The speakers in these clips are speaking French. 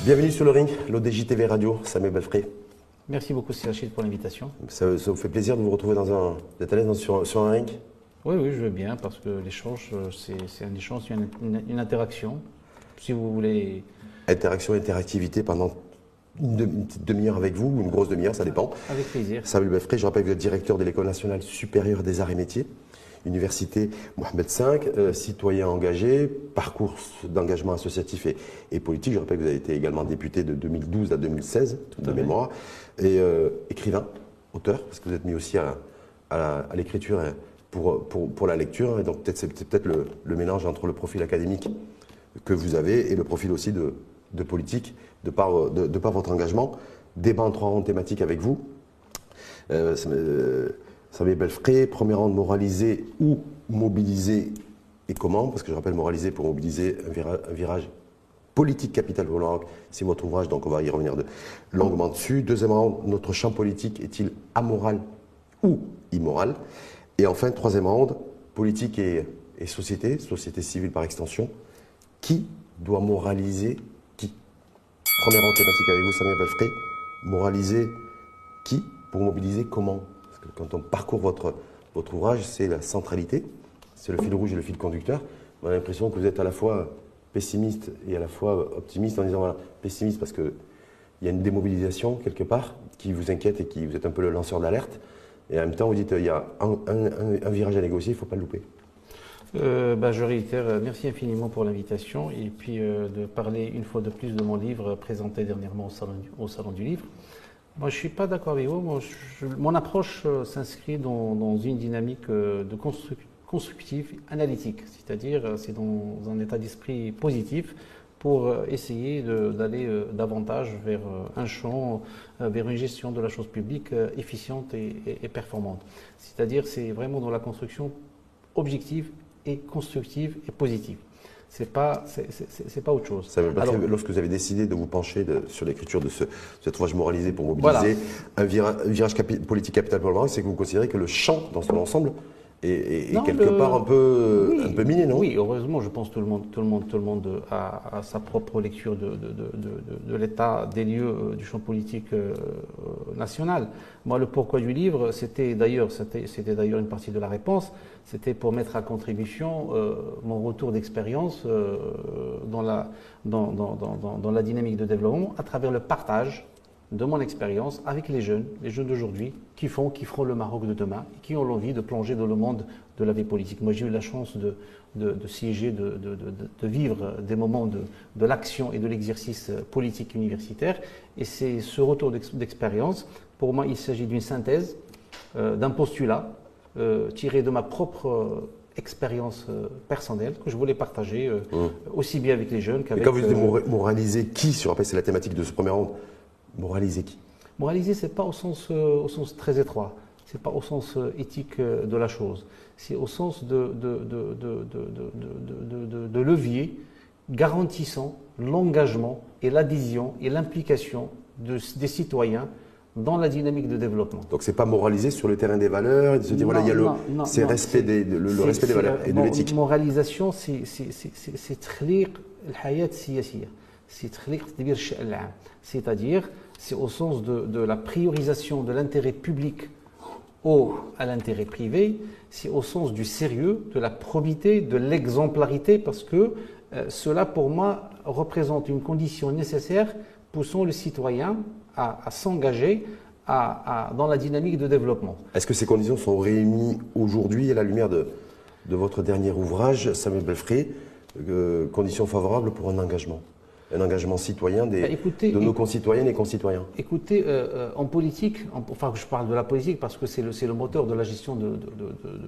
Bienvenue sur le ring, l'ODJ TV Radio, Samuel Belfré. Merci beaucoup Rachid pour l'invitation. Ça vous fait plaisir de vous retrouver d'être à l'aise sur un ring? Oui, je veux bien, parce que l'échange, c'est un échange, une interaction, si vous voulez. Interaction, interactivité pendant une petite demi-heure avec vous, ou une grosse demi-heure, ça dépend. Avec plaisir. Samuel Belfré, je rappelle que vous êtes directeur de l'École nationale supérieure des arts et métiers, Université Mohamed V, citoyen engagé, parcours d'engagement associatif et politique. Je rappelle que vous avez été également député de 2012 à 2016, de mémoire, et écrivain, auteur, parce que vous êtes mis aussi à l'écriture pour la lecture. Et donc c'est peut-être le mélange entre le profil académique que vous avez et le profil aussi de politique, de par votre engagement. Débat en 3 rondes thématiques avec vous. Samuel Belfré, premier rang de moraliser ou mobiliser, et comment? Parce que je rappelle, moraliser pour mobiliser un virage politique capital pour l'Europe, c'est votre ouvrage, donc on va y revenir longuement dessus. Deuxième rang, notre champ politique est-il amoral ou immoral? Et enfin, troisième rang, politique et société civile par extension. Qui doit moraliser qui? Premier rang thématique avec vous, Samuel Belfré. Moraliser qui pour mobiliser comment? Parce que quand on parcourt votre ouvrage, c'est la centralité, c'est le fil rouge et le fil conducteur. On a l'impression que vous êtes à la fois pessimiste et à la fois optimiste en disant voilà, pessimiste parce qu'il y a une démobilisation quelque part qui vous inquiète et qui vous êtes un peu le lanceur d'alerte. Et en même temps, vous dites il y a un virage à négocier, il ne faut pas le louper. Je réitère, merci infiniment pour l'invitation et puis de parler une fois de plus de mon livre présenté dernièrement au Salon du Livre. Moi, je ne suis pas d'accord avec vous. Mon approche s'inscrit dans une dynamique de constructive, analytique, c'est-à-dire c'est dans un état d'esprit positif pour essayer d'aller davantage vers un champ, vers une gestion de la chose publique efficiente et performante. C'est-à-dire c'est vraiment dans la construction objective et constructive et positive. C'est pas autre chose. Ça veut dire que lorsque vous avez décidé de vous pencher sur l'écriture de cet ouvrage moralisé pour mobiliser un virage politique capital pour le Maroc, c'est que vous considérez que le champ dans son ensemble est quelque part un peu miné, non? Oui, heureusement, je pense que tout le monde a sa propre lecture de l'état des lieux du champ politique national. Moi, le pourquoi du livre, c'était d'ailleurs une partie de la réponse, c'était pour mettre à contribution mon retour d'expérience dans la dynamique de développement à travers le partage de mon expérience avec les jeunes d'aujourd'hui qui feront le Maroc de demain et qui ont l'envie de plonger dans le monde de la vie politique. Moi, j'ai eu la chance de siéger, de vivre des moments de l'action et de l'exercice politique universitaire. Et c'est ce retour d'expérience, pour moi, il s'agit d'une synthèse, d'un postulat tiré de ma propre expérience personnelle que je voulais partager aussi bien avec les jeunes qu'avec... Et quand vous dites moraliser qui, sur rappel, c'est la thématique de ce premier round, moraliser qui? Moraliser, ce n'est pas au sens très étroit, ce n'est pas au sens éthique de la chose, c'est au sens de levier garantissant l'engagement et l'adhésion et l'implication des citoyens dans la dynamique de développement. Donc c'est pas moraliser sur le terrain des valeurs et de se dire voilà, il y a le respect des valeurs et de l'éthique. Moralisation, c'est تخليق الحياة السياسية. C'est-à-dire, c'est au sens de la priorisation de l'intérêt public à l'intérêt privé, c'est au sens du sérieux, de la probité, de l'exemplarité, parce que cela, pour moi, représente une condition nécessaire poussant le citoyen à s'engager dans la dynamique de développement. Est-ce que ces conditions sont réunies aujourd'hui à la lumière de votre dernier ouvrage, Samuel Belfré, conditions favorables pour un engagement citoyen de nos concitoyennes et concitoyens? Écoutez, en politique, enfin je parle de la politique parce que c'est le moteur de la gestion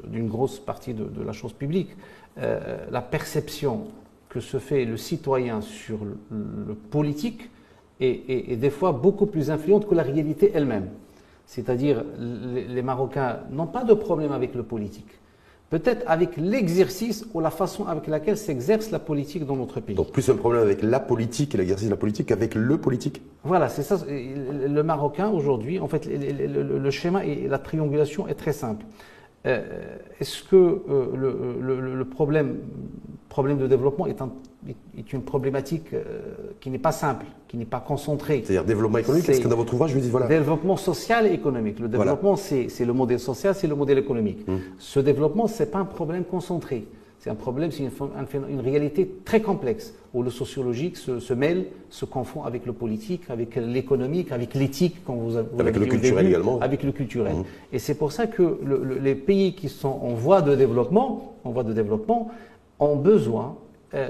d'une grosse partie de la chose publique, la perception que se fait le citoyen sur le politique est des fois beaucoup plus influente que la réalité elle-même. C'est-à-dire, les Marocains n'ont pas de problème avec le politique. Peut-être avec l'exercice ou la façon avec laquelle s'exerce la politique dans notre pays. Donc plus un problème avec la politique et l'exercice de la politique qu'avec le politique. Voilà, c'est ça. Le Marocain aujourd'hui, en fait, le schéma et la triangulation est très simple. est-ce que le problème de développement est une problématique qui n'est pas simple, qui n'est pas concentrée? C'est-à-dire développement économique, est-ce que dans votre ouvrage, je vous dis voilà. Développement social et économique. Le développement, c'est le modèle social, c'est le modèle économique. Ce développement, ce n'est pas un problème concentré. C'est un problème, c'est une réalité très complexe, où le sociologique se mêle, se confond avec le politique, avec l'économique, avec l'éthique, comme vous avec le culturel également. Avec le culturel. Et c'est pour ça que les pays qui sont en voie de développement, ont besoin,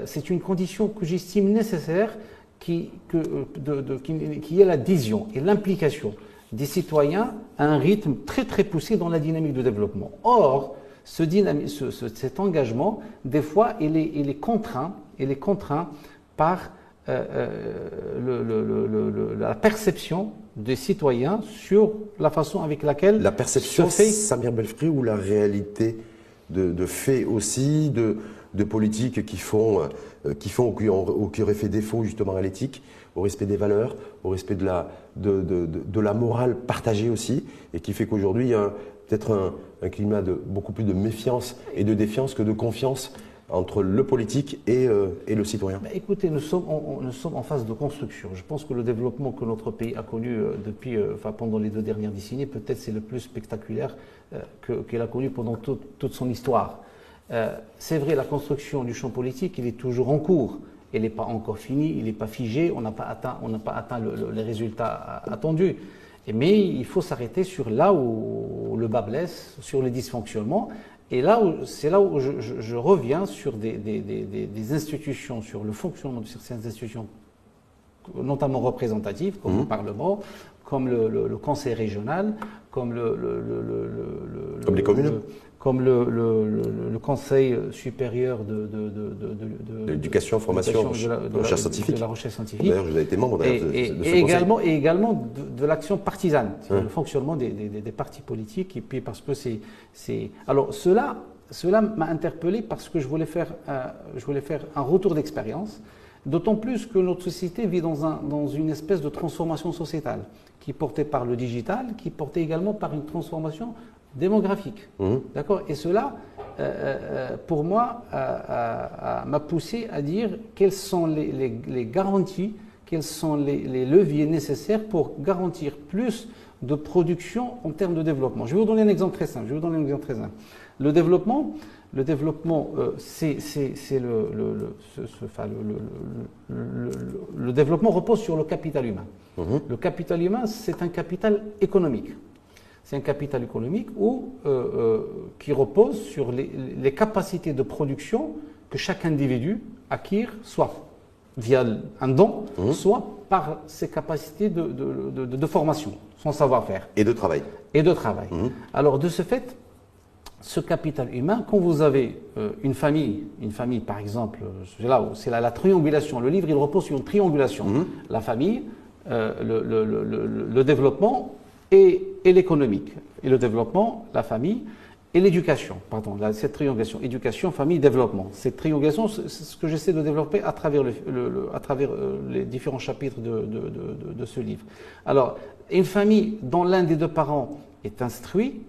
c'est une condition que j'estime nécessaire, qui est l'adhésion et l'implication des citoyens à un rythme très très poussé dans la dynamique de développement. Or, cet engagement, des fois, il est contraint par la perception des citoyens sur la façon avec laquelle la perception, Samir Belfry, ou la réalité de faits aussi, de politiques qui auraient fait défaut justement à l'éthique, au respect des valeurs, au respect de la morale partagée aussi, et qui fait qu'aujourd'hui il y a peut-être un climat de beaucoup plus de méfiance et de défiance que de confiance entre le politique et le citoyen. Écoutez, nous sommes en phase de construction. Je pense que le développement que notre pays a connu pendant les 2 dernières décennies, peut-être c'est le plus spectaculaire qu'il a connu pendant toute son histoire. C'est vrai, la construction du champ politique, il est toujours en cours. Elle n'est pas encore finie, il n'est pas figé, on n'a pas atteint les résultats attendus. Mais il faut s'arrêter sur là où le bas blesse, sur les dysfonctionnements. Et c'est là où je reviens sur des institutions, sur le fonctionnement de certaines institutions, notamment représentatives, comme le Parlement, comme le Conseil régional, comme les communes, comme le Conseil supérieur de l'éducation, formation, de la recherche scientifique. D'ailleurs, vous avez été membre de ce conseil. Et également de l'action partisane, le fonctionnement des partis politiques. Et puis parce que alors cela m'a interpellé parce que je voulais faire un retour d'expérience. D'autant plus que notre société vit dans une espèce de transformation sociétale qui est portée par le digital, qui est portée également par une transformation démographique. D'accord ? Et cela, pour moi, m'a poussé à dire quelles sont les garanties, quels sont les leviers nécessaires pour garantir plus de production en termes de développement. Je vais vous donner un exemple très simple. Le développement, c'est le développement repose sur le capital humain. Le capital humain, c'est un capital économique. C'est un capital économique qui repose sur les capacités de production que chaque individu acquiert, soit via un don, soit par ses capacités de formation, son savoir-faire. Et de travail. Alors, de ce fait, ce capital humain, quand vous avez une famille par exemple, c'est la triangulation. Le livre, il repose sur une triangulation. La famille, le développement et l'économique. Et le développement, la famille et l'éducation. Pardon, cette triangulation, éducation, famille, développement. Cette triangulation, c'est ce que j'essaie de développer à travers les différents chapitres de ce livre. Alors, une famille dont l'un des 2 parents est instruit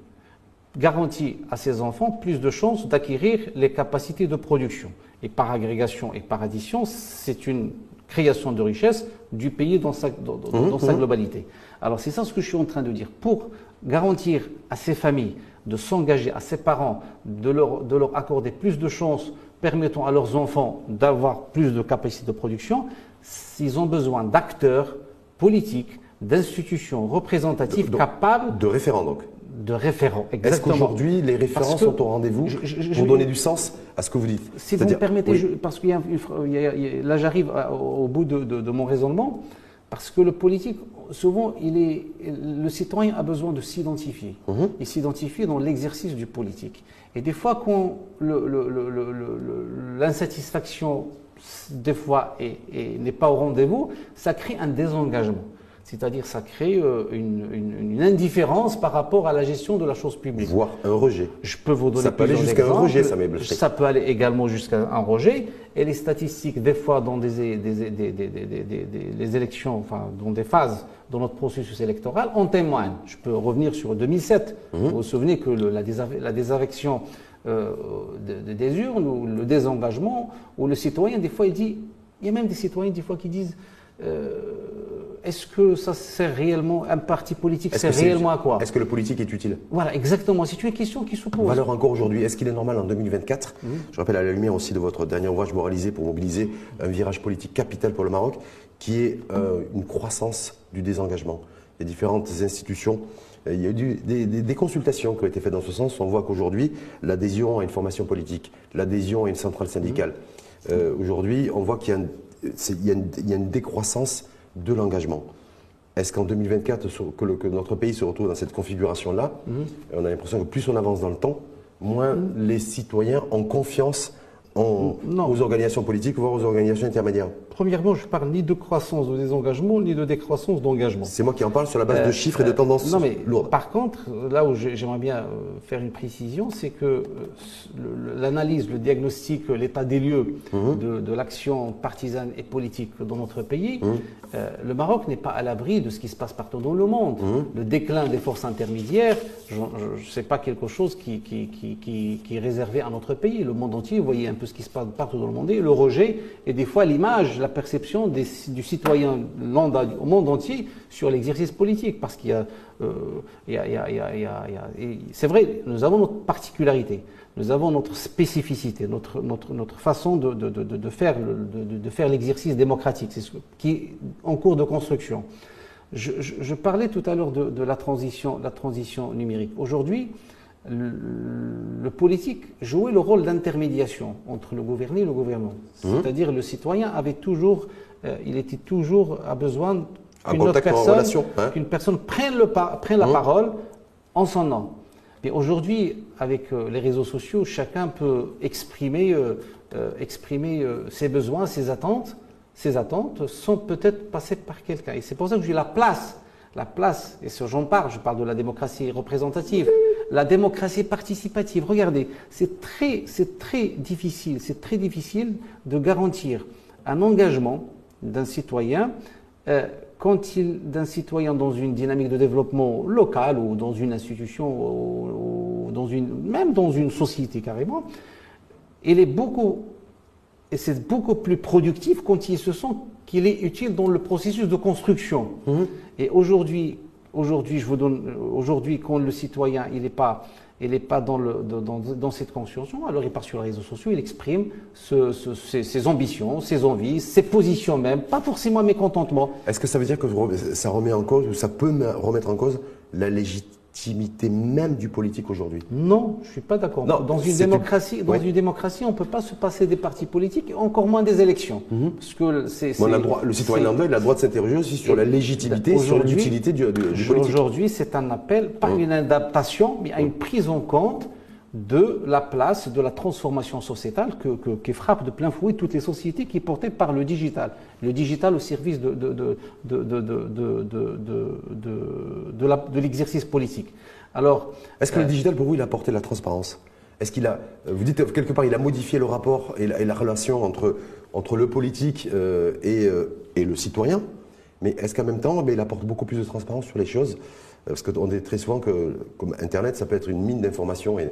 garantit à ses enfants plus de chances d'acquérir les capacités de production. Et par agrégation et par addition, c'est une création de richesse du pays dans sa globalité. Alors c'est ça ce que je suis en train de dire. Pour garantir à ces familles de s'engager, à ses parents, de leur accorder plus de chances permettant à leurs enfants d'avoir plus de capacités de production, ils ont besoin d'acteurs politiques, d'institutions représentatives capables... De référents donc. De référents, exactement. Est-ce qu'aujourd'hui, les référents sont au rendez-vous pour donner du sens à ce que vous dites? Si vous me permettez, parce que là j'arrive au bout de mon raisonnement, parce que le politique, souvent, le citoyen a besoin de s'identifier. Il s'identifie dans l'exercice du politique. Et des fois, quand l'insatisfaction, des fois, n'est pas au rendez-vous, ça crée un désengagement. C'est-à-dire ça crée une indifférence par rapport à la gestion de la chose publique. Voire un rejet. Je peux vous donner ça peut aller jusqu'à un rejet, ça m'est Ça peut aller également jusqu'à un rejet. Et les statistiques, des fois, dans les élections, enfin, dans des phases de notre processus électoral, en témoignent. Je peux revenir sur 2007. Vous vous souvenez que la désaffection des urnes, ou le désengagement, où le citoyen, des fois, il dit, il y a même des citoyens, des fois, qui disent est-ce que ça sert réellement, un parti politique sert réellement à quoi? Est-ce que le politique est utile? Voilà, exactement. C'est une question qui se pose. Valeur encore aujourd'hui. Est-ce qu'il est normal en 2024, je rappelle à la lumière aussi de votre dernier ouvrage moralisé pour mobiliser un virage politique capital pour le Maroc, qui est une croissance du désengagement? Il y a différentes institutions. Il y a eu des consultations qui ont été faites dans ce sens. On voit qu'aujourd'hui, l'adhésion à une formation politique, l'adhésion à une centrale syndicale, aujourd'hui, on voit qu'il y a une décroissance de l'engagement. Est-ce qu'en 2024, que notre pays se retrouve dans cette configuration-là, on a l'impression que plus on avance dans le temps, moins les citoyens ont confiance aux organisations politiques, voire aux organisations intermédiaires? Premièrement, je ne parle ni de croissance de désengagement, ni de décroissance d'engagement. C'est moi qui en parle sur la base de chiffres et de tendances lourdes. Par contre, là où j'aimerais bien faire une précision, c'est que l'analyse, le diagnostic, l'état des lieux de l'action partisane et politique dans notre pays, le Maroc n'est pas à l'abri de ce qui se passe partout dans le monde. Le déclin des forces intermédiaires, ce n'est pas quelque chose qui est réservé à notre pays. Le monde entier, vous voyez un peu ce qui se passe partout dans le monde, et le rejet, et des fois l'image, la perception du citoyen lambda au monde entier sur l'exercice politique, parce qu'il y a, c'est vrai, nous avons notre particularité, nous avons notre spécificité, notre façon de faire l'exercice démocratique, c'est ce qui est en cours de construction. Je parlais tout à l'heure de la transition numérique. Aujourd'hui, le politique jouait le rôle d'intermédiation entre le gouverné et le gouvernement. C'est-à-dire le citoyen avait toujours, il était toujours à besoin qu'une personne prenne la parole en son nom. Mais aujourd'hui, avec les réseaux sociaux, chacun peut exprimer ses besoins, ses attentes. Ces attentes sont peut-être passées par quelqu'un. Et c'est pour ça que j'ai la place, et ce j'en parle, je parle de la démocratie représentative, la démocratie participative. Regardez, c'est très difficile de garantir un engagement d'un citoyen d'un citoyen dans une dynamique de développement local ou dans une institution ou même dans une société carrément. Et c'est beaucoup plus productif quand il se sent qu'il est utile dans le processus de construction. Et aujourd'hui, quand le citoyen il n'est pas dans cette conscience, alors il part sur les réseaux sociaux, il exprime ses ambitions, ses envies, ses positions même, pas forcément un mécontentement. Est-ce que ça veut dire que ça remet en cause, ou ça peut remettre en cause la légitimité même du politique aujourd'hui? Non, je ne suis pas d'accord. Dans une démocratie, on ne peut pas se passer des partis politiques, et encore moins des élections. Parce que le citoyen lambda, il a le droit de s'interroger aussi sur la légitimité, sur l'utilité du politique. Aujourd'hui, c'est un appel, pas une adaptation, mais à une prise en compte de la place de la transformation sociétale qui frappe de plein fouet toutes les sociétés, qui est portée par le digital. Le digital au service de l'exercice politique. Alors, est-ce que le digital, pour vous, il a apporté la transparence? Est-ce qu'il a, vous dites quelque part, il a modifié le rapport et la relation entre le politique et le citoyen, mais est-ce qu'en même temps, il apporte beaucoup plus de transparence sur les choses? Parce qu'on dit très souvent que, comme Internet, ça peut être une mine d'informations et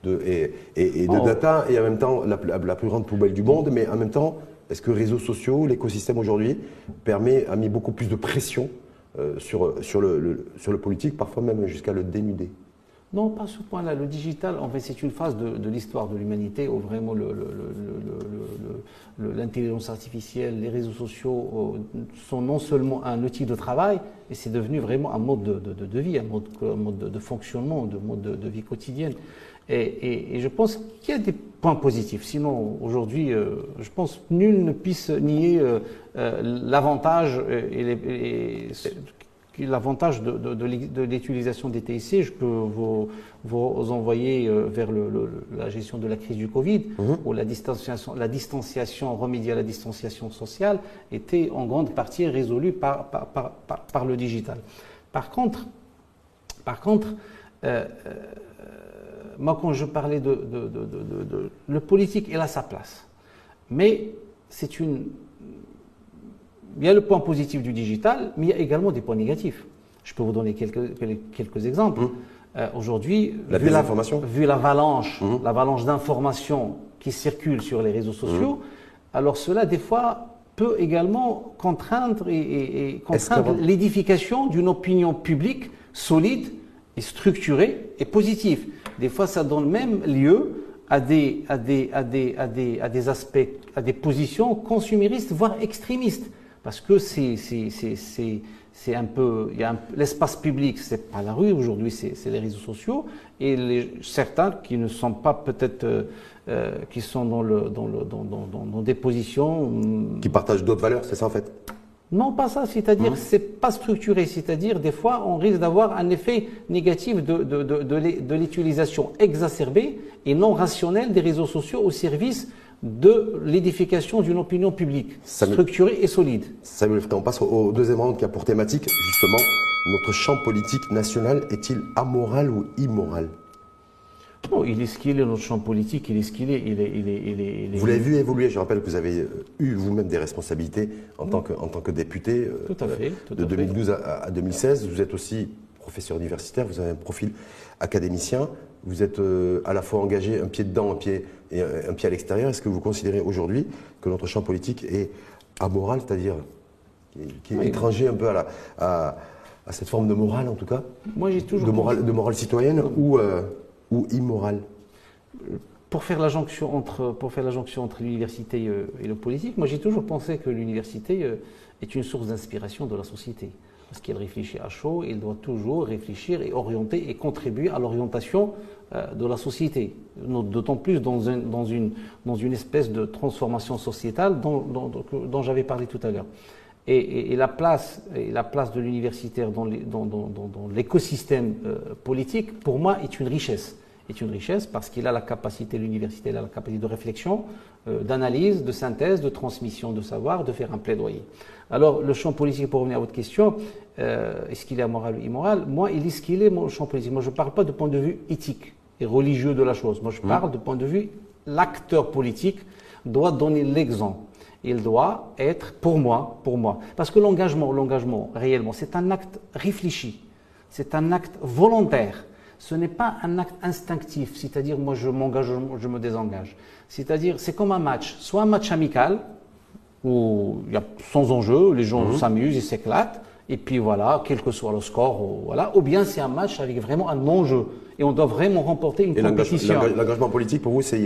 de data, et en même temps la plus grande poubelle du monde, mais en même temps, est-ce que les réseaux sociaux, l'écosystème aujourd'hui, a mis beaucoup plus de pression sur le politique, parfois même jusqu'à le dénuder? Non, pas à ce point-là. Le digital, en fait, c'est une phase de l'histoire de l'humanité où vraiment l'intelligence artificielle, les réseaux sociaux sont non seulement un outil de travail, mais c'est devenu vraiment un mode de vie, un mode de fonctionnement, un mode de vie quotidienne. Et je pense qu'il y a des points positifs. Sinon, aujourd'hui, je pense que nul ne puisse nier l'avantage l'avantage de l'utilisation des TIC, je peux vous envoyer vers la gestion de la crise du Covid, où la distanciation remédier à la distanciation sociale était en grande partie résolue par le digital. Par contre, moi quand je parlais le politique, il a sa place. Mais il y a le point positif du digital, mais il y a également des points négatifs. Je peux vous donner quelques exemples. Aujourd'hui, vu l'avalanche d'informations qui circulent sur les réseaux sociaux, alors cela, des fois, peut également contraindre l'édification d'une opinion publique solide et structurée et positive. Des fois, ça donne même lieu à des aspects, à des positions consuméristes, voire extrémistes. Parce que c'est un peu, l'espace public, c'est pas la rue aujourd'hui, c'est les réseaux sociaux, et certains qui ne sont pas peut-être, qui sont dans des positions qui partagent d'autres valeurs, c'est ça en fait? Non, pas ça, c'est-à-dire c'est pas structuré, c'est-à-dire des fois on risque d'avoir un effet négatif de l'utilisation exacerbée et non rationnelle des réseaux sociaux au service de l'édification d'une opinion publique structurée et solide. Samuel Frey, on passe au deuxième round qui a pour thématique justement notre champ politique national est-il amoral ou immoral? Non, il est ce qu'il est, notre champ politique, il est ce qu'il est. Vous l'avez vu évoluer, je rappelle que vous avez eu vous-même des responsabilités en tant que député de 2012 à 2016. Vous êtes aussi professeur universitaire, vous avez un profil académicien, vous êtes à la fois engagé un pied dedans, un pied à l'extérieur. Est-ce que vous considérez aujourd'hui que notre champ politique est amoral, c'est-à-dire qui est étranger un peu à cette forme de morale en tout cas? Moi j'ai toujours de morale citoyenne ou immorale? Pour faire la jonction entre l'université et le politique, moi j'ai toujours pensé que l'université est une source d'inspiration de la société. Parce qu'elle réfléchit à chaud, il doit toujours réfléchir et orienter et contribuer à l'orientation de la société. D'autant plus dans une espèce de transformation sociétale dont j'avais parlé tout à l'heure. Et la place de l'universitaire dans l'écosystème politique, pour moi, est une richesse. Parce qu'il a la capacité, l'université a la capacité de réflexion, d'analyse, de synthèse, de transmission de savoir, de faire un plaidoyer. Alors, le champ politique, pour revenir à votre question, est-ce qu'il est amoral ou immoral? Moi, il est ce qu'il est, mon champ politique. Moi, je ne parle pas de point de vue éthique et religieux de la chose. Moi, je parle de point de vue, l'acteur politique doit donner l'exemple. Il doit être, pour moi, parce que l'engagement, réellement, c'est un acte réfléchi, c'est un acte volontaire. Ce n'est pas un acte instinctif, c'est-à-dire moi je m'engage, je me désengage. C'est-à-dire c'est comme un match, soit un match amical, où il y a sans enjeu, les gens s'amusent, ils s'éclatent, et puis voilà, quel que soit le score, voilà. Ou bien c'est un match avec vraiment un enjeu, et on doit vraiment remporter une compétition. L'engagement politique, pour vous, il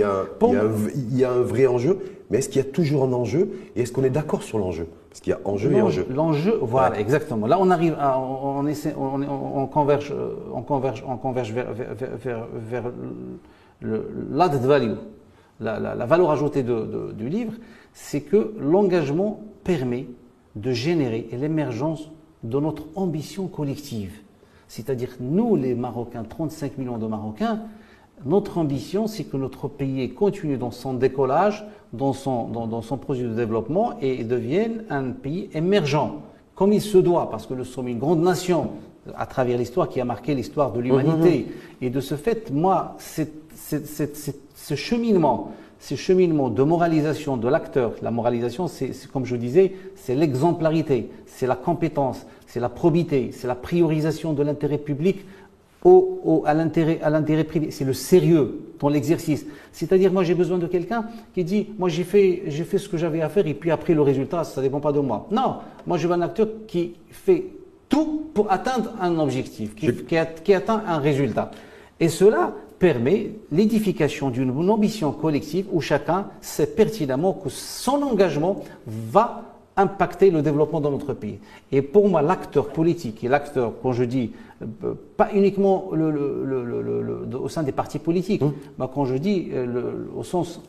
y a un vrai enjeu, mais est-ce qu'il y a toujours un enjeu, et est-ce qu'on est d'accord sur l'enjeu? Parce qu'il y a enjeu et enjeu. L'enjeu, voilà, exactement. Là, on arrive, on converge vers l'added value, la valeur ajoutée du livre, c'est que l'engagement permet de générer l'émergence de notre ambition collective. C'est-à-dire, nous, les Marocains, 35 millions de Marocains, notre ambition, c'est que notre pays continue dans son décollage, dans son projet de développement et devienne un pays émergent, comme il se doit, parce que nous sommes une grande nation à travers l'histoire qui a marqué l'histoire de l'humanité. Et de ce fait, moi, ce cheminement de moralisation de l'acteur, la moralisation, c'est comme je disais, c'est l'exemplarité, c'est la compétence, c'est la probité, c'est la priorisation de l'intérêt public à l'intérêt privé, c'est le sérieux dans l'exercice. C'est-à-dire, moi j'ai besoin de quelqu'un qui dit, moi j'ai fait ce que j'avais à faire et puis après le résultat, ça ne dépend pas de moi. Non, moi je veux un acteur qui fait tout pour atteindre un objectif, qui atteint un résultat. Et cela permet l'édification d'une ambition collective où chacun sait pertinemment que son engagement va impacter le développement de notre pays. Et pour moi, l'acteur politique et l'acteur, quand je dis, pas uniquement au sein des partis politiques, mais quand je dis au sens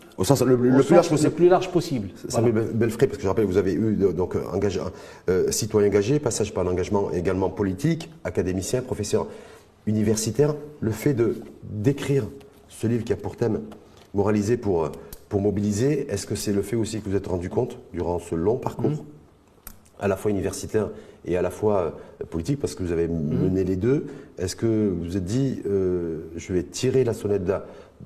le plus large possible. Le plus large possible. Samuel Belfré, parce que je rappelle, vous avez eu donc citoyen engagé, passage par l'engagement également politique, académicien, professeur universitaire. Le fait d'écrire ce livre qui a pour thème moraliser pour mobiliser, est-ce que c'est le fait aussi que vous vous êtes rendu compte durant ce long parcours, à la fois universitaire et à la fois politique, parce que vous avez mené les deux, est-ce que vous vous êtes dit, je vais tirer la sonnette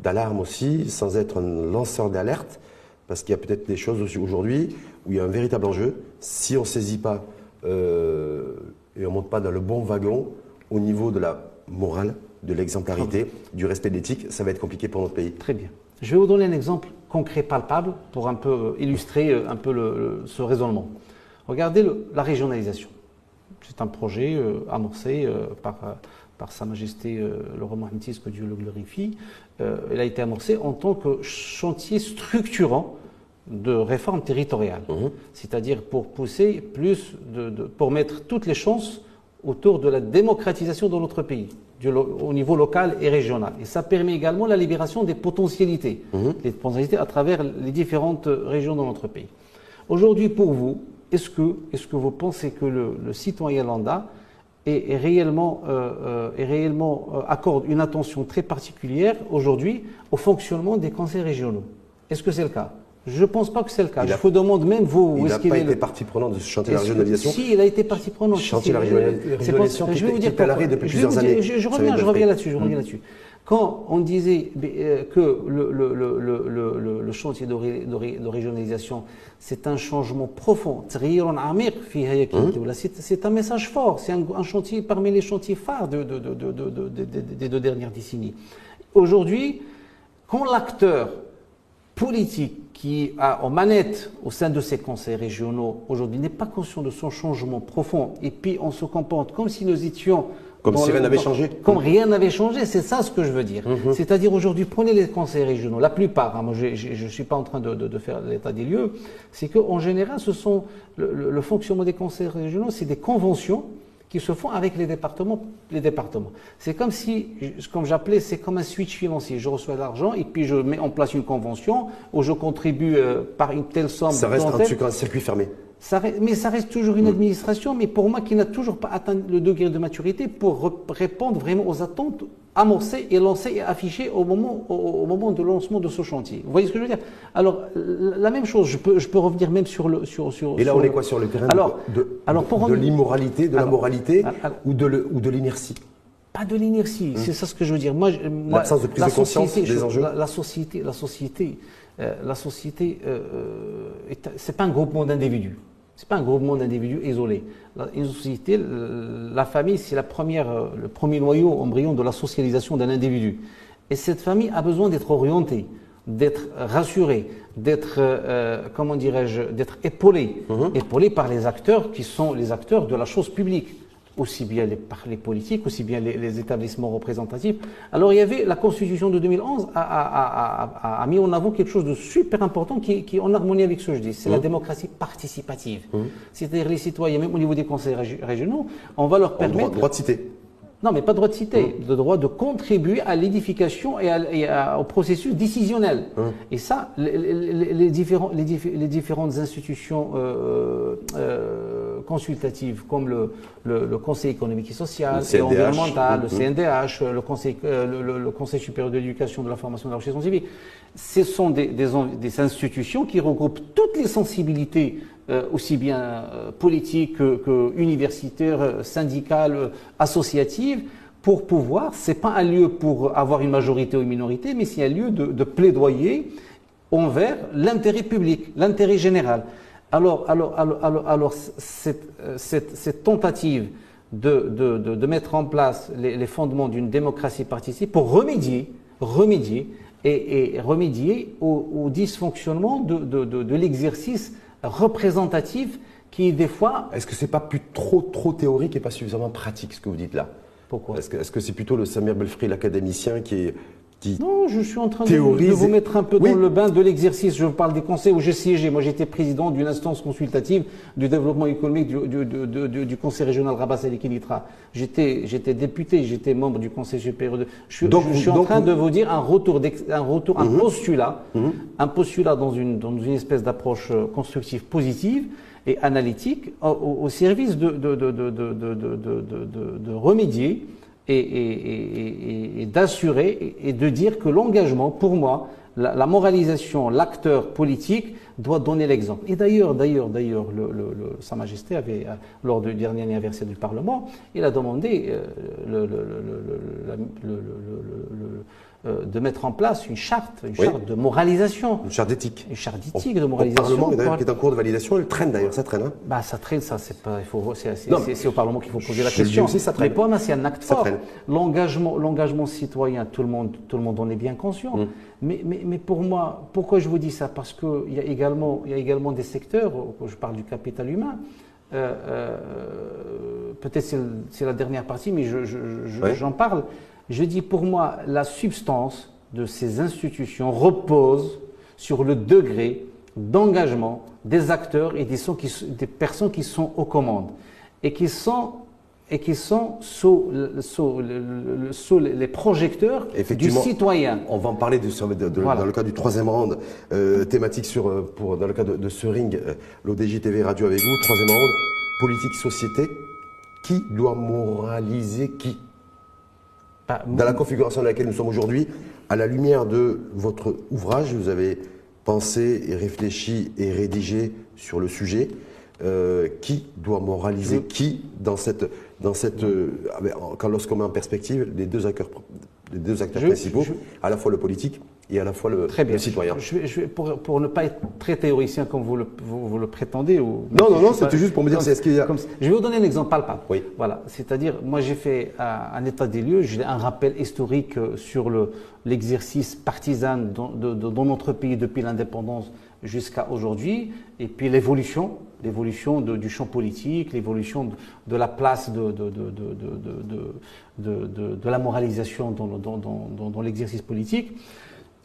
d'alarme aussi, sans être un lanceur d'alerte, parce qu'il y a peut-être des choses aussi aujourd'hui où il y a un véritable enjeu, si on ne saisit pas et on ne monte pas dans le bon wagon au niveau de la morale, de l'exemplarité, du respect de l'éthique, ça va être compliqué pour notre pays. Très bien. Je vais vous donner un exemple concret, palpable, pour un peu illustrer un peu ce raisonnement. Regardez la régionalisation. C'est un projet amorcé par Sa Majesté le roi Mohammed VI, que Dieu le glorifie. Il a été amorcé en tant que chantier structurant de réforme territoriale. C'est-à-dire pour pousser plus, pour mettre toutes les chances autour de la démocratisation de notre pays, au niveau local et régional. Et ça permet également la libération des potentialités, les potentialités à travers les différentes régions de notre pays. Aujourd'hui, pour vous, est-ce que vous pensez que le citoyen lambda accorde une attention très particulière aujourd'hui au fonctionnement des conseils régionaux? Est-ce que c'est le cas? Je ne pense pas que c'est le cas. Je vous demande même, vous... Il n'a pas été partie prenante de ce chantier de la régionalisation. Si, il a été partie prenante. Chantier de la régionalisation qui est à l'arrêt depuis plusieurs années. Je reviens là-dessus. Quand on disait que le chantier de régionalisation, c'est un changement profond, c'est un message fort, c'est un chantier parmi les chantiers phares des 2 dernières décennies. Aujourd'hui, quand l'acteur politique qui a en manette au sein de ces conseils régionaux aujourd'hui n'est pas conscient de son changement profond, et puis on se comporte comme si nous étions... Comme si rien n'avait changé. Comme rien n'avait changé, c'est ça ce que je veux dire. C'est-à-dire aujourd'hui, prenez les conseils régionaux, la plupart, moi je ne suis pas en train de faire l'état des lieux, c'est qu'en général, ce sont le fonctionnement des conseils régionaux, c'est des conventions qui se font avec les départements. C'est comme si, comme j'appelais, c'est comme un switch financier. Je reçois de l'argent et puis je mets en place une convention où je contribue par une telle somme. Ça reste un circuit fermé. Mais ça reste toujours une administration, mais pour moi qui n'a toujours pas atteint le degré de maturité pour répondre vraiment aux attentes amorcées et lancées et affichées au moment de lancement de ce chantier. Vous voyez ce que je veux dire? Alors, la même chose, je peux revenir même sur le... Et là, on est quoi sur le terrain de l'immoralité, de la moralité ou de l'inertie? Pas de l'inertie, c'est ça ce que je veux dire. L'absence de prise de conscience des enjeux. La société, c'est pas un groupement d'individus. C'est pas un groupement d'individus isolés. Une société, la famille, c'est le premier noyau embryon de la socialisation d'un individu. Et cette famille a besoin d'être orientée, d'être rassurée, d'être, d'être épaulée. Épaulée par les acteurs qui sont les acteurs de la chose publique. Aussi bien les politiques, aussi bien les établissements représentatifs. Alors il y avait la Constitution de 2011 a mis en avant quelque chose de super important qui est en harmonie avec ce que je dis, c'est la démocratie participative. C'est-à-dire les citoyens, même au niveau des conseils régionaux, on va leur permettre... Droit de citer. Non, mais pas droit de citer, le droit de contribuer à l'édification et au processus décisionnel. Et ça, les différentes institutions consultatives, comme le Conseil économique et social, et environnemental, le CNDH, le Conseil supérieur de l'éducation, de la formation et de la recherche scientifique, ce sont des institutions qui regroupent toutes les sensibilités, aussi bien politiques que universitaires, syndicales, associatives, pour pouvoir, c'est pas un lieu pour avoir une majorité ou une minorité, mais c'est un lieu de plaidoyer envers l'intérêt public, l'intérêt général. Alors cette tentative de mettre en place les fondements d'une démocratie participative pour remédier au dysfonctionnement de l'exercice représentatif qui, des fois... Est-ce que c'est pas plus trop théorique et pas suffisamment pratique, ce que vous dites là? Pourquoi? Est-ce que c'est plutôt le Samuel Belfré, l'académicien, qui Non, je suis en train de théorise vous mettre un peu Oui. dans le bain de l'exercice. Je parle des conseils où j'ai siégé. Moi, j'étais président d'une instance consultative du développement économique du conseil régional Rabat-Salé-Kinitra. J'étais député, j'étais membre du conseil supérieur. Je suis en train de vous dire un postulat, un postulat dans une espèce d'approche constructive, positive et analytique au service de remédier et d'assurer et de dire que l'engagement, pour moi, la moralisation, l'acteur politique doit donner l'exemple. Et d'ailleurs, Sa Majesté avait, lors du dernier anniversaire du Parlement, il a demandé de mettre en place une charte de moralisation. Une charte d'éthique. Une charte d'éthique de moralisation. Au Parlement, d'ailleurs, qui est en cours de validation, elle traîne d'ailleurs, ça traîne. Hein. Bah, ça traîne, ça, c'est au Parlement qu'il faut poser la question. Aussi, ça traîne. Mais pour moi, c'est un acte fort. L'engagement citoyen, tout le monde en est bien conscient. Mais pour moi, pourquoi je vous dis ça? Parce qu'il y a également des secteurs, je parle du capital humain, peut-être c'est la dernière partie, mais j'en parle. Je dis pour moi, la substance de ces institutions repose sur le degré d'engagement des acteurs et des personnes qui sont aux commandes et qui sont sous les projecteurs du citoyen. On va en parler dans le cas du troisième round thématique dans le cas de ce ring, l'ODJ TV Radio avec vous. Troisième round, politique, société. Qui doit moraliser qui? Dans la configuration dans laquelle nous sommes aujourd'hui, à la lumière de votre ouvrage, vous avez pensé et réfléchi et rédigé sur le sujet. Qui doit moraliser qui lorsqu'on met en perspective les deux acteurs principaux, à la fois le politique et à la fois le citoyen. Pour ne pas être très théoricien comme vous le prétendez. Non, c'était juste pour me dire, est-ce qu'il y a... Je vais vous donner un exemple palpable. Oui. Voilà, c'est-à-dire, moi j'ai fait un état des lieux, j'ai un rappel historique sur l'exercice partisan dans notre pays depuis l'indépendance jusqu'à aujourd'hui, et puis l'évolution du champ politique, l'évolution de la place de la moralisation dans l'exercice politique.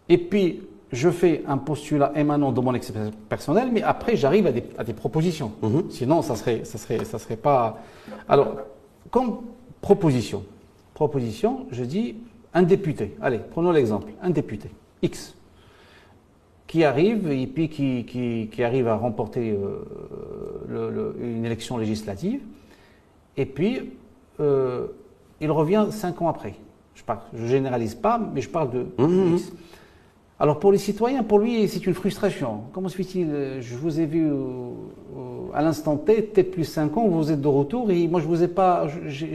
Et puis, je fais un postulat émanant de mon expérience personnelle, mais après, j'arrive à des propositions. Sinon, ça serait pas... Alors, comme proposition, je dis un député. Allez, prenons l'exemple. Un député, X, qui arrive et puis qui arrive à remporter une élection législative, et puis il revient 5 ans après. Je généralise pas, mais je parle de X. Alors pour les citoyens, pour lui, c'est une frustration. Comment se fait-il? Je vous ai vu à l'instant T plus 5 ans, vous êtes de retour et moi je vous ai pas...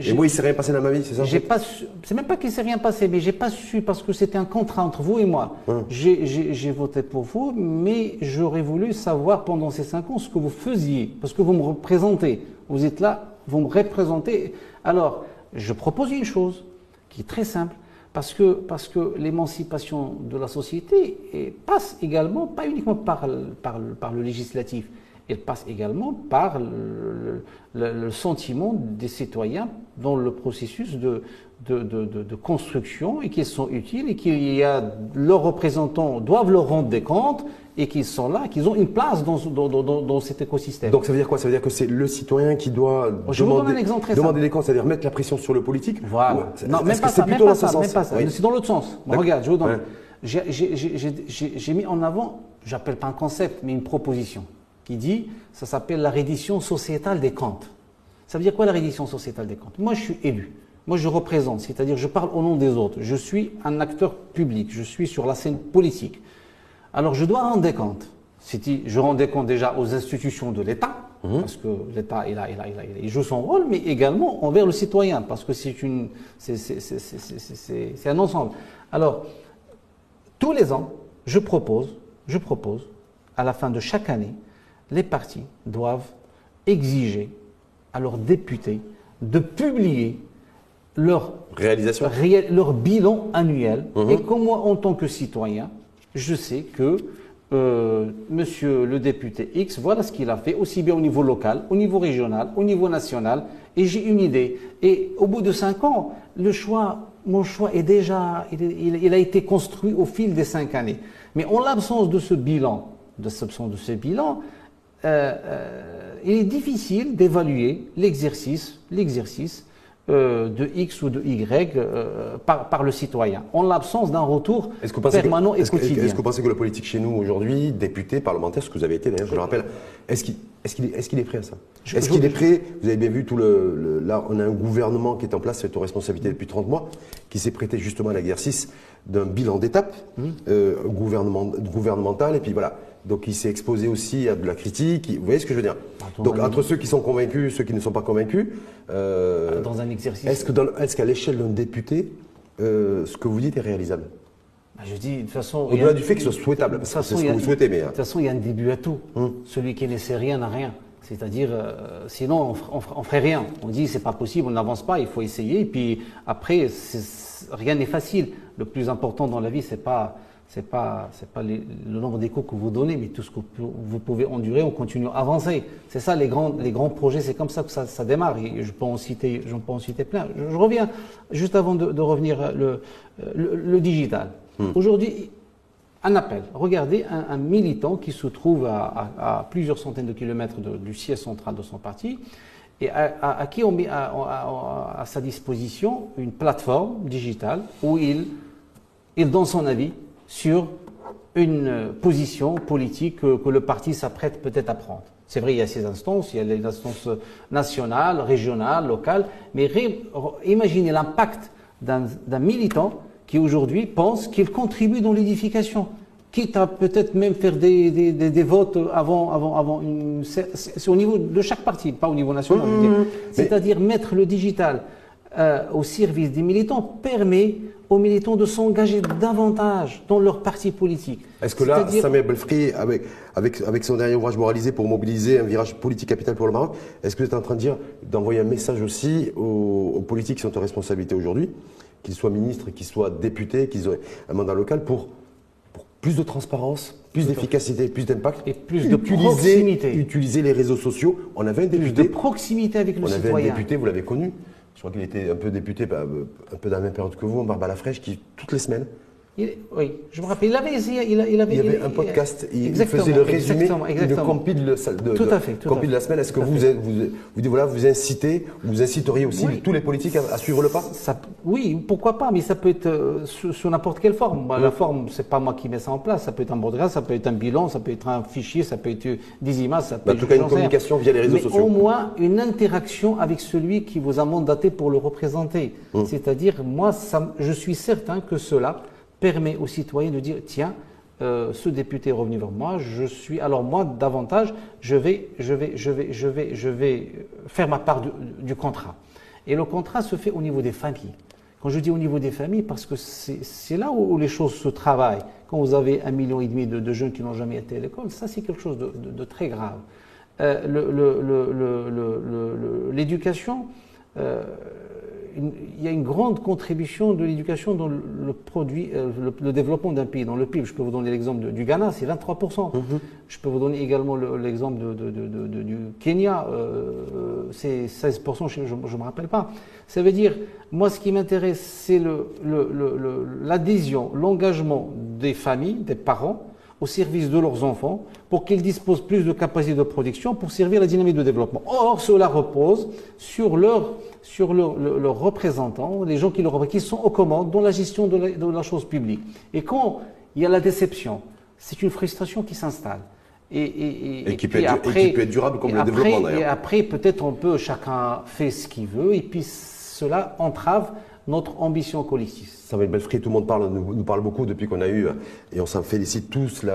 Et moi il s'est rien passé dans ma vie, c'est ça? C'est même pas qu'il s'est rien passé, mais j'ai pas su parce que c'était un contrat entre vous et moi. J'ai voté pour vous, mais j'aurais voulu savoir pendant ces 5 ans ce que vous faisiez, parce que vous me représentez. Vous êtes là, vous me représentez. Alors, je propose une chose qui est très simple. Parce que l'émancipation de la société passe également, pas uniquement par le législatif, elle passe également par le sentiment des citoyens dans le processus de construction et qu'ils sont utiles et qu'il y a leurs représentants doivent leur rendre des comptes et qu'ils sont là, qu'ils ont une place dans cet écosystème. Donc ça veut dire quoi? Ça veut dire que c'est le citoyen qui doit demander des comptes, c'est-à-dire mettre la pression sur le politique? Voilà. Non, même pas ça. Oui. C'est dans l'autre sens. Bon, regarde, je vous donne. J'ai mis en avant, j'appelle pas un concept, mais une proposition qui dit, ça s'appelle la reddition sociétale des comptes. Ça veut dire quoi la reddition sociétale des comptes? Moi, je suis élu. Moi, je représente, c'est-à-dire je parle au nom des autres. Je suis un acteur public. Je suis sur la scène politique. Alors, je dois rendre des comptes. Je rends des comptes déjà aux institutions de l'État, parce que l'État, il joue son rôle, mais également envers le citoyen, parce que c'est un ensemble. Alors, tous les ans, je propose, à la fin de chaque année, les partis doivent exiger à leurs députés de publier leur bilan annuel. Et comme moi, en tant que citoyen, je sais que monsieur le député X, voilà ce qu'il a fait, aussi bien au niveau local, au niveau régional, au niveau national, et j'ai une idée. Et au bout de 5 ans, le choix mon choix est déjà, il a été construit au fil des 5 années. Mais en l'absence de ce bilan, il est difficile d'évaluer l'exercice de X ou de Y par le citoyen, en l'absence d'un retour permanent et quotidien. Est-ce que vous pensez que le politique chez nous aujourd'hui, député, parlementaire, ce que vous avez été d'ailleurs, je le rappelle, est-ce qu'il est prêt à ça? Est-ce qu'il est prêt? Vous avez bien vu là, on a un gouvernement qui est en place, c'est aux responsabilités depuis 30 mois, qui s'est prêté justement à l'exercice d'un bilan d'étape gouvernemental, et puis voilà. Donc il s'est exposé aussi à de la critique. Vous voyez ce que je veux dire? Donc entre ceux qui sont convaincus, ceux qui ne sont pas convaincus, dans un exercice. Est-ce qu'à l'échelle d'un député, ce que vous dites est réalisable? Je dis, de toute façon. Au-delà du fait que ce soit souhaitable, parce que c'est ce que vous souhaitez. Mais, de toute façon, il y a un début à tout. Celui qui ne sait rien n'a rien. C'est-à-dire, sinon, on ferait rien. On dit, c'est pas possible, on n'avance pas, il faut essayer. Et puis après, rien n'est facile. Le plus important dans la vie, c'est pas le nombre d'échos que vous donnez, mais tout ce que vous pouvez endurer, on continue à avancer. C'est ça, les grands projets, c'est comme ça que ça démarre. Et je peux en citer plein. Je reviens, juste avant de revenir, le digital. Aujourd'hui, un appel. Regardez un militant qui se trouve à plusieurs centaines de kilomètres du siège central de son parti, et à qui on met à sa disposition une plateforme digitale où il donne son avis sur une position politique que le parti s'apprête peut-être à prendre. C'est vrai, il y a ces instances, il y a les instances nationales, régionales, locales, mais imaginez l'impact d'un militant qui aujourd'hui pense qu'il contribue dans l'édification, quitte à peut-être même faire des votes avant c'est au niveau de chaque parti, pas au niveau national, je veux dire. C'est-à-dire mettre le digital au service des militants permet aux militants de s'engager davantage dans leur parti politique. Est-ce que là, Samuel Belfry, avec son dernier ouvrage moralisé pour mobiliser un virage politique capital pour le Maroc, est-ce que vous êtes en train d'envoyer un message aussi aux politiques qui sont en responsabilité aujourd'hui, qu'ils soient ministres, qu'ils soient députés, qu'ils aient un mandat local, pour plus de transparence, plus d'efficacité, plus d'impact et plus de proximité. Utiliser les réseaux sociaux. On avait un député. Plus de proximité avec le citoyen. On avait un député, vous l'avez connu. Je crois qu'il était un peu député, un peu dans la même période que vous, Barbara Lafrèche, qui toutes les semaines. Oui, je me rappelle. Il avait essayé. Il y avait un podcast. Il faisait le résumé de compil de la semaine. Est-ce que vous incitez, vous inciteriez aussi tous les politiques à suivre le pas? Oui, pourquoi pas, mais ça peut être sous n'importe quelle forme. La forme, c'est pas moi qui mets ça en place. Ça peut être un podcast, ça peut être un bilan, ça peut être un fichier, ça peut être des images, ça peut être. En tout cas, une communication via les réseaux sociaux. Mais au moins une interaction avec celui qui vous a mandaté pour le représenter. C'est-à-dire, moi, je suis certain que cela permet aux citoyens de dire, tiens, ce député est revenu vers moi, alors moi, davantage, je vais faire ma part du contrat. Et le contrat se fait au niveau des familles. Quand je dis au niveau des familles, parce que c'est là où les choses se travaillent. Quand vous avez 1,5 million de jeunes qui n'ont jamais été à l'école, ça c'est quelque chose de très grave. L'éducation, il y a une grande contribution de l'éducation dans le développement d'un pays, dans le PIB. Je peux vous donner l'exemple du Ghana, c'est 23%. Je peux vous donner également l'exemple du Kenya, c'est 16%, je ne me rappelle pas. Ça veut dire, moi ce qui m'intéresse, c'est l'adhésion, l'engagement des familles, des parents, au service de leurs enfants, pour qu'ils disposent plus de capacité de production pour servir la dynamique de développement. Or, cela repose sur leurs représentants, les gens qui sont aux commandes dans la gestion de la chose publique. Et quand il y a la déception, c'est une frustration qui s'installe. Et qui peut être durable comme le développement d'ailleurs. Et après, peut-être chacun fait ce qu'il veut, et puis cela entrave notre ambition collective. Samuel Belfry, tout le monde nous parle beaucoup depuis qu'on a eu, et on s'en félicite tous,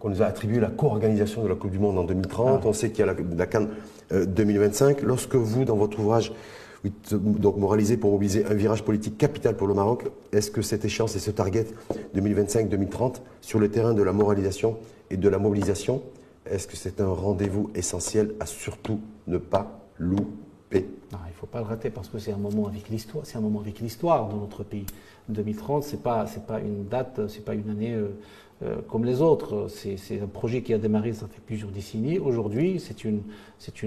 qu'on nous a attribué la co-organisation de la Coupe du Monde en 2030. On sait qu'il y a la CAN 2025. Lorsque vous, dans votre ouvrage, donc moralisé pour mobiliser un virage politique capital pour le Maroc, est-ce que cette échéance et ce target 2025-2030 sur le terrain de la moralisation et de la mobilisation, est-ce que c'est un rendez-vous essentiel à surtout ne pas louper? paix. Non, il ne faut pas le rater parce que c'est un moment avec l'histoire, c'est un moment avec l'histoire de notre pays. 2030, c'est pas une date, c'est pas une année comme les autres. C'est un projet qui a démarré, ça fait plusieurs décennies. Aujourd'hui, c'est une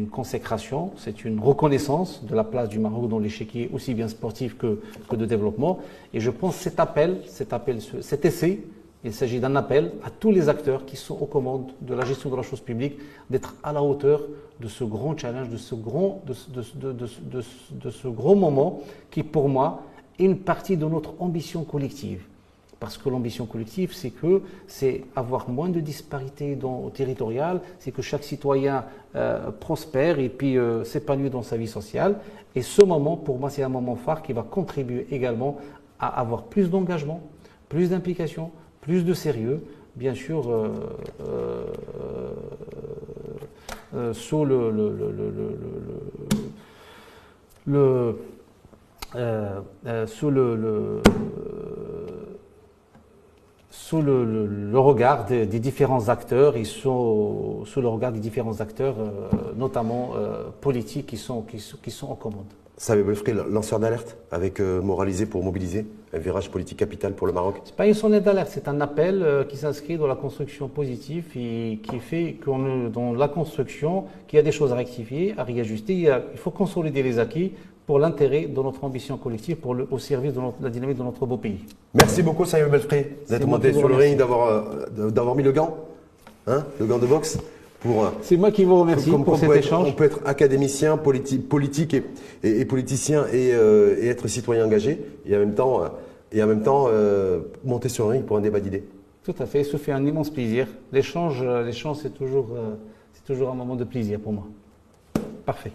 consécration, c'est une reconnaissance de la place du Maroc dans l'échiquier aussi bien sportif que de développement. Et je pense que cet essai, il s'agit d'un appel à tous les acteurs qui sont aux commandes de la gestion de la chose publique d'être à la hauteur de ce grand challenge, de ce gros moment qui, pour moi, est une partie de notre ambition collective. Parce que l'ambition collective, c'est avoir moins de disparités territoriales, c'est que chaque citoyen prospère et puis s'épanouit dans sa vie sociale. Et ce moment, pour moi, c'est un moment phare qui va contribuer également à avoir plus d'engagement, plus d'implication, plus de sérieux, bien sûr, sous le regard des différents acteurs, ils sont sous le regard des différents acteurs, notamment politiques, qui sont en commande. Samir Belfry, lanceur d'alerte avec Moraliser pour mobiliser, un virage politique capital pour le Maroc. Ce n'est pas une sonnette d'alerte, c'est un appel qui s'inscrit dans la construction positive et qui fait qu'on est dans la construction, qu'il y a des choses à rectifier, à réajuster. Il faut consolider les acquis pour l'intérêt de notre ambition collective, au service de la dynamique de notre beau pays. Merci beaucoup Samir Belfry d'être monté sur le ring, d'avoir mis le gant de boxe. C'est moi qui vous remercie pour cet échange. On peut être académicien, politique et politicien et être citoyen engagé et en même temps monter sur le ring pour un débat d'idées. Tout à fait, ça fait un immense plaisir. L'échange c'est toujours un moment de plaisir pour moi. Parfait.